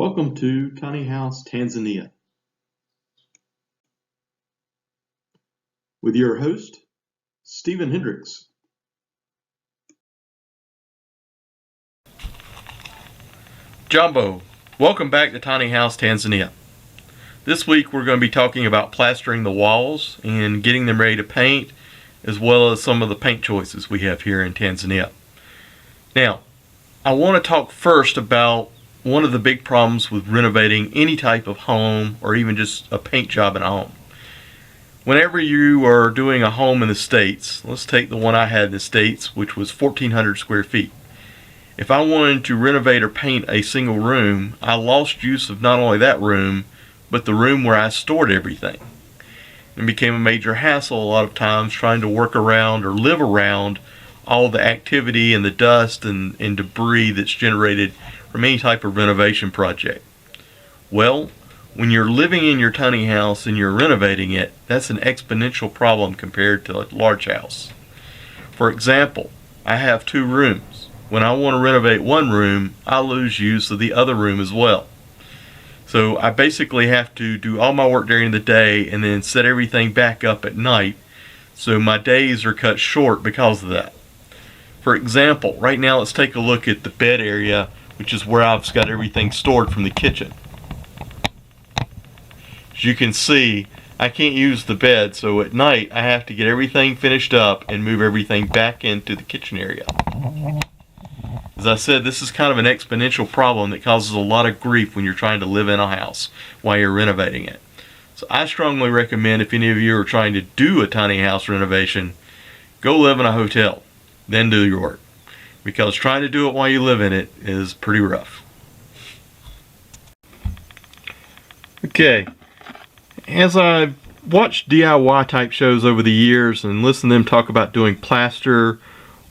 Welcome to Tiny House Tanzania with your host, Stephen Hendricks. Jumbo, welcome back to Tiny House Tanzania. This week we're going to be talking about plastering the walls and getting them ready to paint, as well as some of the paint choices we have here in Tanzania. Now, I want to talk first about one of the big problems with renovating any type of home or even just a paint job in a home. Whenever you are doing a home in the States, let's take the one I had in the States, which was 1,400 square feet. If I wanted to renovate or paint a single room, I lost use of not only that room, but the room where I stored everything. It became a major hassle a lot of times trying to work around or live around all the activity and the dust and debris that's generated from any type of renovation project. Well, when you're living in your tiny house and you're renovating it, that's an exponential problem compared to a large house. For example, I have 2 rooms. When I want to renovate one room, I lose use of the other room as well. So I basically have to do all my work during the day and then set everything back up at night, so my days are cut short because of that. For example, right now let's take a look at the bed area, which is where I've got everything stored from the kitchen. As you can see, I can't use the bed, so at night I have to get everything finished up and move everything back into the kitchen area. As I said, this is kind of an exponential problem that causes a lot of grief when you're trying to live in a house while you're renovating it. So I strongly recommend, if any of you are trying to do a tiny house renovation, go live in a hotel, then do your work. Because trying to do it while you live in it is pretty rough. Okay, as I've watched DIY type shows over the years and listened to them talk about doing plaster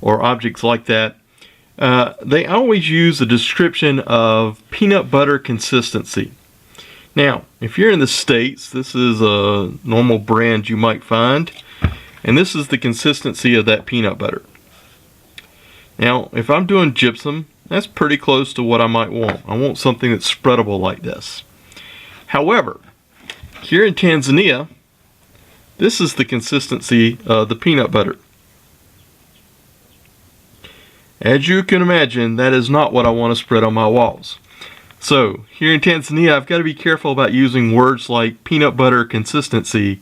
or objects like that, they always use a description of peanut butter consistency. Now, if you're in the States, this is a normal brand you might find, and this is the consistency of that peanut butter. Now, if I'm doing gypsum, that's pretty close to what I might want. I want something that's spreadable like this. However, here in Tanzania, this is the consistency of the peanut butter. As you can imagine, that is not what I want to spread on my walls. So, here in Tanzania, I've got to be careful about using words like peanut butter consistency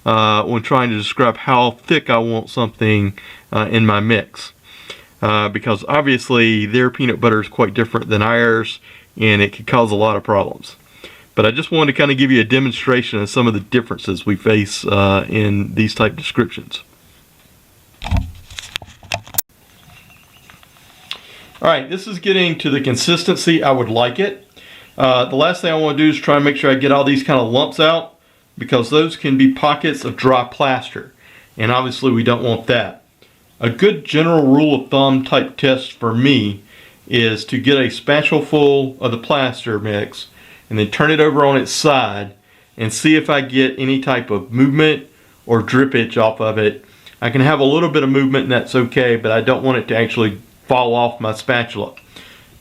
when trying to describe how thick I want something in my mix. Because obviously their peanut butter is quite different than ours, and it could cause a lot of problems. But I just wanted to kind of give you a demonstration of some of the differences we face in these type descriptions. Alright, this is getting to the consistency I would like it. The last thing I want to do is try and make sure I get all these kind of lumps out, because those can be pockets of dry plaster, and obviously we don't want that. A good general rule of thumb type test for me is to get a spatula full of the plaster mix and then turn it over on its side and see if I get any type of movement or drippage off of it. I can have a little bit of movement and that's okay, but I don't want it to actually fall off my spatula.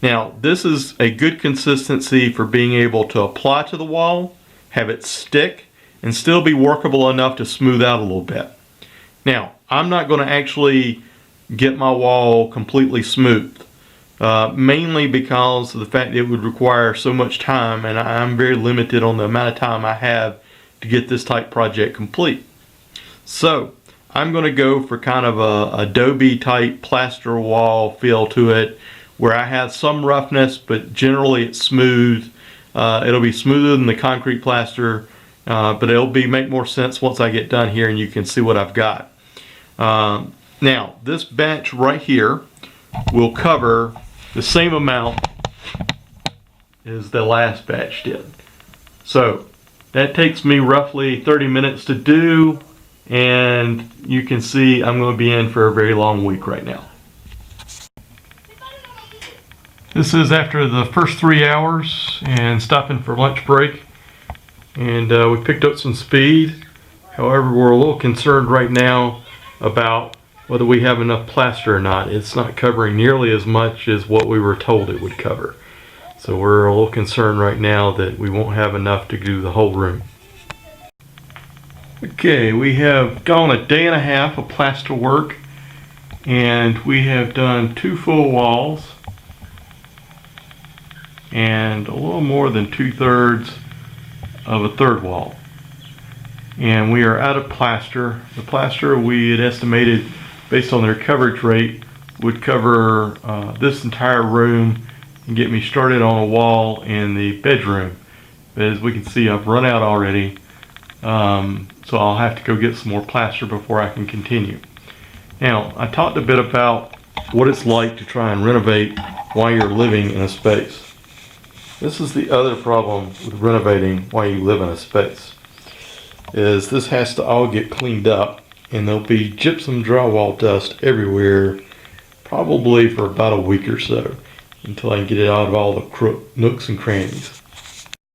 Now, this is a good consistency for being able to apply to the wall, have it stick, and still be workable enough to smooth out a little bit. Now, I'm not going to actually get my wall completely smooth, mainly because of the fact it would require so much time, and I'm very limited on the amount of time I have to get this type project complete. So, I'm going to go for kind of a adobe type plaster wall feel to it, where I have some roughness, but generally it's smooth. It'll be smoother than the concrete plaster, but it'll make more sense once I get done here and you can see what I've got. Now, this batch right here will cover the same amount as the last batch did. So that takes me roughly 30 minutes to do, and you can see I'm going to be in for a very long week right now. This is after the first 3 hours and stopping for lunch break, and we picked up some speed. However, we're a little concerned right now about whether we have enough plaster or not. It's not covering nearly as much as what we were told it would cover. So we're a little concerned right now that we won't have enough to do the whole room. Okay, we have gone a day and a half of plaster work, and we have done 2 full walls and a little more than 2/3 of a third wall. And we are out of plaster. The plaster we had estimated, based on their coverage rate, would cover this entire room and get me started on a wall in the bedroom. But as we can see, I've run out already, so I'll have to go get some more plaster before I can continue. Now, I talked a bit about what it's like to try and renovate while you're living in a space. This is the other problem with renovating while you live in a space, is this has to all get cleaned up, and there'll be gypsum drywall dust everywhere, probably for about a week or so, until I can get it out of all the nooks and crannies.